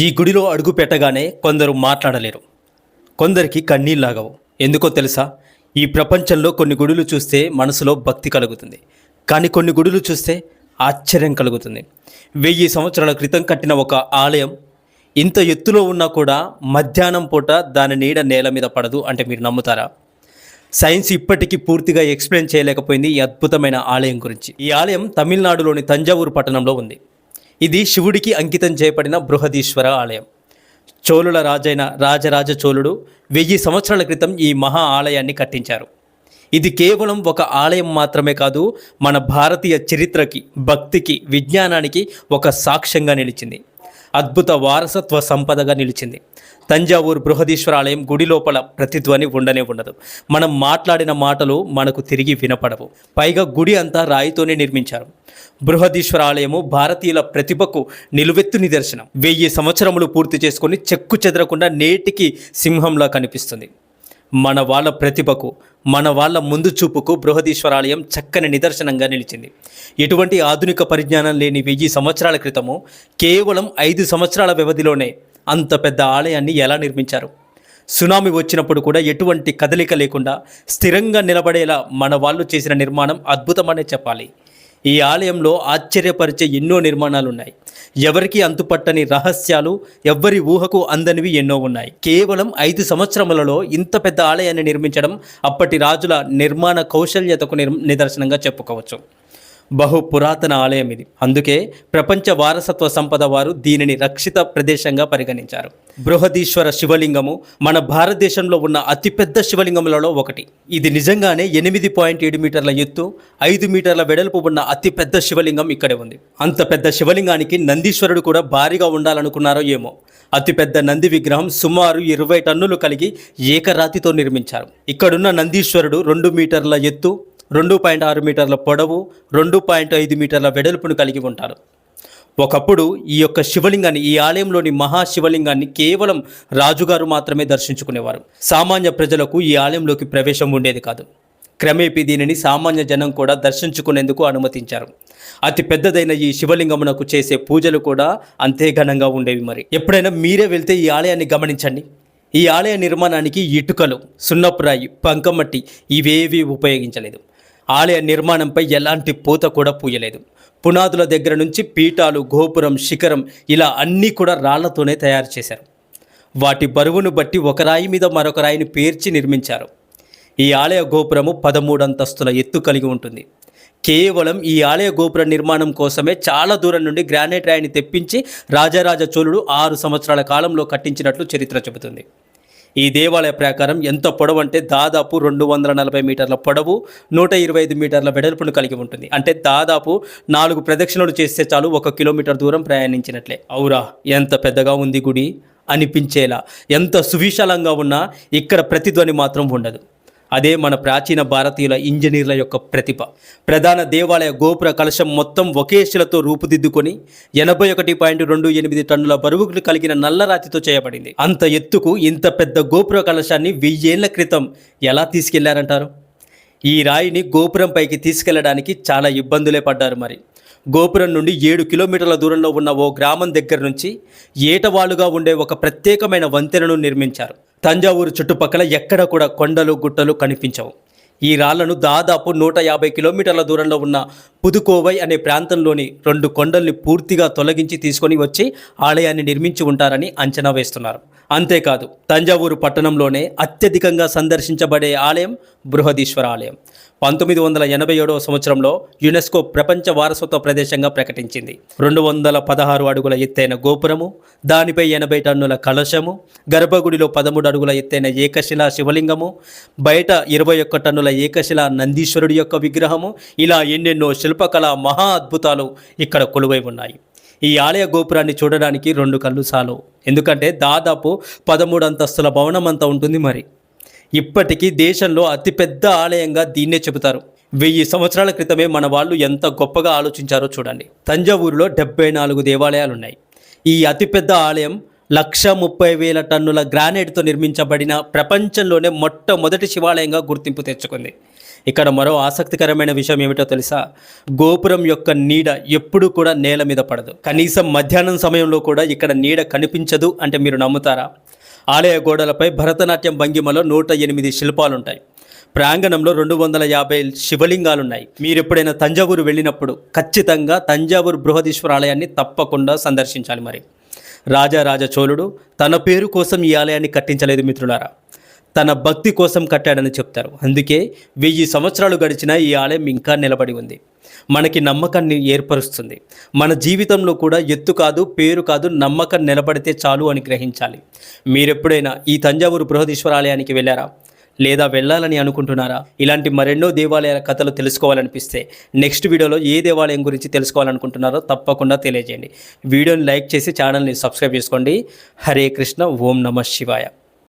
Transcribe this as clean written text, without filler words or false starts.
ఈ గుడిలో అడుగు పెట్టగానే కొందరు మాట్లాడలేరు, కొందరికి కన్నీళ్ళాగవు. ఎందుకో తెలుసా? ఈ ప్రపంచంలో కొన్ని గుడులు చూస్తే మనసులో భక్తి కలుగుతుంది, కానీ కొన్ని గుడులు చూస్తే ఆశ్చర్యం కలుగుతుంది. 1000 సంవత్సరాల క్రితం కట్టిన ఒక ఆలయం ఇంత ఎత్తులో ఉన్నా కూడా మధ్యాహ్నం పూట దాని నీడ నేల మీద పడదు అంటే మీరు నమ్ముతారా? సైన్స్ ఇప్పటికీ పూర్తిగా ఎక్స్ప్లెయిన్ చేయలేకపోయింది ఈ అద్భుతమైన ఆలయం గురించి. ఈ ఆలయం తమిళనాడులోని తంజావూరు పట్టణంలో ఉంది. ఇది శివుడికి అంకితం చేయబడిన బృహదీశ్వర ఆలయం. చోళుల రాజైన రాజరాజ చోళుడు 1000 సంవత్సరాల క్రితం ఈ మహా ఆలయాన్ని కట్టించారు. ఇది కేవలం ఒక ఆలయం మాత్రమే కాదు, మన భారతీయ చరిత్రకి, భక్తికి, విజ్ఞానానికి ఒక సాక్ష్యంగా నిలిచింది. అద్భుత వారసత్వ సంపదగా నిలిచింది. తంజావూరు బృహదీశ్వర ఆలయం గుడి లోపల ప్రతిధ్వని ఉండనే ఉండదు. మనం మాట్లాడిన మాటలు మనకు తిరిగి వినపడవు. పైగా గుడి అంతా రాయితోనే నిర్మించారు. బృహదీశ్వర ఆలయము భారతీయుల ప్రతిభకు నిలువెత్తు నిదర్శనం. 1000 సంవత్సరములు పూర్తి చేసుకొని చెక్కు చెదరకుండా నేటికి సింహంలా కనిపిస్తుంది. మన వాళ్ళ ప్రతిభకు, మన వాళ్ళ ముందు చూపుకు బృహదీశ్వర ఆలయం చక్కని నిదర్శనంగా నిలిచింది. ఎటువంటి ఆధునిక పరిజ్ఞానం లేని 1000 సంవత్సరాల క్రితము కేవలం 5 సంవత్సరాల వ్యవధిలోనే అంత పెద్ద ఆలయాన్ని ఎలా నిర్మించారు? సునామీ వచ్చినప్పుడు కూడా ఎటువంటి కదలిక లేకుండా స్థిరంగా నిలబడేలా మన వాళ్ళు చేసిన నిర్మాణం అద్భుతమనే చెప్పాలి. ఈ ఆలయంలో ఆశ్చర్యపరిచే ఎన్నో నిర్మాణాలు ఉన్నాయి. ఎవరికి అంతుపట్టని రహస్యాలు, ఎవ్వరి ఊహకు అందనివి ఎన్నో ఉన్నాయి. కేవలం 5 సంవత్సరములలో ఇంత పెద్ద ఆలయాన్ని నిర్మించడం అప్పటి రాజుల నిర్మాణ కౌశల్యతకు నిదర్శనంగా చెప్పుకోవచ్చు. బహు పురాతన ఆలయం ఇది. అందుకే ప్రపంచ వారసత్వ సంపద వారు దీనిని రక్షిత ప్రదేశంగా పరిగణించారు. బృహదీశ్వర శివలింగము మన భారతదేశంలో ఉన్న అతిపెద్ద శివలింగములలో ఒకటి. ఇది నిజంగానే 8.7 మీటర్ల ఎత్తు, 5 మీటర్ల వెడల్పు ఉన్న అతిపెద్ద శివలింగం ఇక్కడే ఉంది. అంత పెద్ద శివలింగానికి నందీశ్వరుడు కూడా భారీగా ఉండాలనుకున్నారో ఏమో. అతిపెద్ద నంది విగ్రహం సుమారు 20 టన్నులు కలిగి ఏకరాతితో నిర్మించారు. ఇక్కడున్న నందీశ్వరుడు 2 మీటర్ల ఎత్తు, 2.6 మీటర్ల పొడవు, 2.5 మీటర్ల వెడల్పును కలిగి ఉంటారు. ఒకప్పుడు ఈ యొక్క శివలింగాన్ని, ఈ ఆలయంలోని మహాశివలింగాన్ని కేవలం రాజుగారు మాత్రమే దర్శించుకునేవారు. సామాన్య ప్రజలకు ఈ ఆలయంలోకి ప్రవేశం ఉండేది కాదు. క్రమేపీ దీనిని సామాన్య జనం కూడా దర్శించుకునేందుకు అనుమతించారు. అతి పెద్దదైన ఈ శివలింగమునకు చేసే పూజలు కూడా అంతే ఘనంగా ఉండేవి. మరి ఎప్పుడైనా మీరే వెళ్తే ఈ ఆలయాన్ని గమనించండి. ఈ ఆలయ నిర్మాణానికి ఇటుకలు, సున్నపురాయి, బంకమట్టి ఇవేవీ ఉపయోగించలేదు. ఆలయ నిర్మాణంపై ఎలాంటి పూత కూడా పూయలేదు. పునాదుల దగ్గర నుంచి పీఠాలు, గోపురం, శిఖరం ఇలా అన్నీ కూడా రాళ్లతోనే తయారు చేశారు. వాటి బరువును బట్టి ఒక రాయి మీద మరొక రాయిని పేర్చి నిర్మించారు. ఈ ఆలయ గోపురము 13 అంతస్తుల ఎత్తు కలిగి ఉంటుంది. కేవలం ఈ ఆలయ గోపుర నిర్మాణం కోసమే చాలా దూరం నుండి గ్రానైట్ రాయిని తెప్పించి రాజరాజ చోళుడు 6 సంవత్సరాల కాలంలో కట్టించినట్లు చరిత్ర చెబుతుంది. ఈ దేవాలయ ప్రాకారం ఎంత పొడవు అంటే దాదాపు 240 మీటర్ల పొడవు, 125 మీటర్ల వెడల్పును కలిగి ఉంటుంది. అంటే దాదాపు 4 ప్రదక్షిణలు చేస్తే చాలు 1 కిలోమీటర్ దూరం ప్రయాణించినట్లే. అవురా, ఎంత పెద్దగా ఉంది గుడి అనిపించేలా, ఎంత సువిశాలంగా ఉన్నా ఇక్కడ ప్రతిధ్వని మాత్రం ఉండదు. అదే మన ప్రాచీన భారతీయుల ఇంజనీర్ల యొక్క ప్రతిభ. ప్రధాన దేవాలయ గోపుర కలశం మొత్తం ఒకే శిలతో రూపుదిద్దుకొని 81.28 టన్నుల బరువులు కలిగిన నల్లరాతితో చేయబడింది. అంత ఎత్తుకు ఇంత పెద్ద గోపుర కలశాన్ని 1000 ఏళ్ల క్రితం ఎలా తీసుకెళ్లారంటారు? ఈ రాయిని గోపురం పైకి తీసుకెళ్లడానికి చాలా ఇబ్బందులే పడ్డారు. మరి గోపురం నుండి 7 కిలోమీటర్ల దూరంలో ఉన్న ఓ గ్రామం దగ్గర నుంచి ఏటవాలుగా ఉండే ఒక ప్రత్యేకమైన వంతెనను నిర్మించారు. తంజావూరు చుట్టుపక్కల ఎక్కడ కూడా కొండలు, గుట్టలు కనిపించవు. ఈ రాళ్లను దాదాపు 150 కిలోమీటర్ల దూరంలో ఉన్న పుదుకోవై అనే ప్రాంతంలోని 2 కొండల్ని పూర్తిగా తొలగించి తీసుకొని వచ్చి ఆలయాన్ని నిర్మించి ఉంటారని అంచనా వేస్తున్నారు. అంతేకాదు, తంజావూరు పట్టణంలోనే అత్యధికంగా సందర్శించబడే ఆలయం బృహదీశ్వర ఆలయం. 1987వ సంవత్సరంలో యునెస్కో ప్రపంచ వారసత్వ ప్రదేశంగా ప్రకటించింది. 216 అడుగుల ఎత్తైన గోపురము, దానిపై 80 టన్నుల కలశము, గర్భగుడిలో 13 అడుగుల ఎత్తైన ఏకశిలా శివలింగము, బయట 21 టన్నుల ఏకశిలా నందీశ్వరుడి యొక్క విగ్రహము, ఇలా ఎన్నెన్నో శిల్పకళా మహా అద్భుతాలు ఇక్కడ కొలువై ఉన్నాయి. ఈ ఆలయ గోపురాన్ని చూడడానికి 2 కళ్ళు చాలు. ఎందుకంటే దాదాపు 13 అంతస్తుల భవనం అంతా ఉంటుంది. మరి ఇప్పటికీ దేశంలో అతిపెద్ద ఆలయంగా దీన్నే చెబుతారు. 1000 సంవత్సరాల క్రితమే మన వాళ్ళు ఎంత గొప్పగా ఆలోచించారో చూడండి. తంజావూరులో 74 దేవాలయాలున్నాయి. ఈ అతిపెద్ద ఆలయం 130,000 టన్నుల గ్రానైట్తో నిర్మించబడిన ప్రపంచంలోనే మొట్టమొదటి శివాలయంగా గుర్తింపు తెచ్చుకుంది. ఇక్కడ మరో ఆసక్తికరమైన విషయం ఏమిటో తెలుసా? గోపురం యొక్క నీడ ఎప్పుడూ కూడా నేల మీద పడదు. కనీసం మధ్యాహ్నం సమయంలో కూడా ఇక్కడ నీడ కనిపించదు అంటే మీరు నమ్ముతారా? ఆలయ గోడలపై భరతనాట్యం భంగిమలో 108 శిల్పాలుంటాయి. ప్రాంగణంలో 250 శివలింగాలున్నాయి. మీరు ఎప్పుడైనా తంజావూరు వెళ్ళినప్పుడు ఖచ్చితంగా తంజావూరు బృహదీశ్వర ఆలయాన్ని తప్పకుండా సందర్శించాలి. మరి రాజరాజ చోళుడు తన పేరు కోసం ఈ ఆలయాన్ని కట్టించలేదు మిత్రులారా, తన భక్తి కోసం కట్టాడని చెప్తారు. అందుకే 1000 సంవత్సరాలు గడిచినా ఈ ఆలయం ఇంకా నిలబడి ఉంది. మనకి నమ్మకాన్ని ఏర్పరుస్తుంది. మన జీవితంలో కూడా ఎత్తు కాదు, పేరు కాదు, నమ్మకం నిలబడితే చాలు అని గ్రహించాలి. మీరెప్పుడైనా ఈ తంజావూరు బృహదీశ్వర ఆలయానికి వెళ్ళారా? లేదా వెళ్ళాలని అనుకుంటున్నారా? ఇలాంటి మరెన్నో దేవాలయాల కథలు తెలుసుకోవాలనిపిస్తే నెక్స్ట్ వీడియోలో ఏ దేవాలయం గురించి తెలుసుకోవాలనుకుంటున్నారో తప్పకుండా తెలియజేయండి. వీడియోని లైక్ చేసి ఛానల్ని సబ్స్క్రైబ్ చేసుకోండి. హరే కృష్ణ, ఓం నమః శివాయ.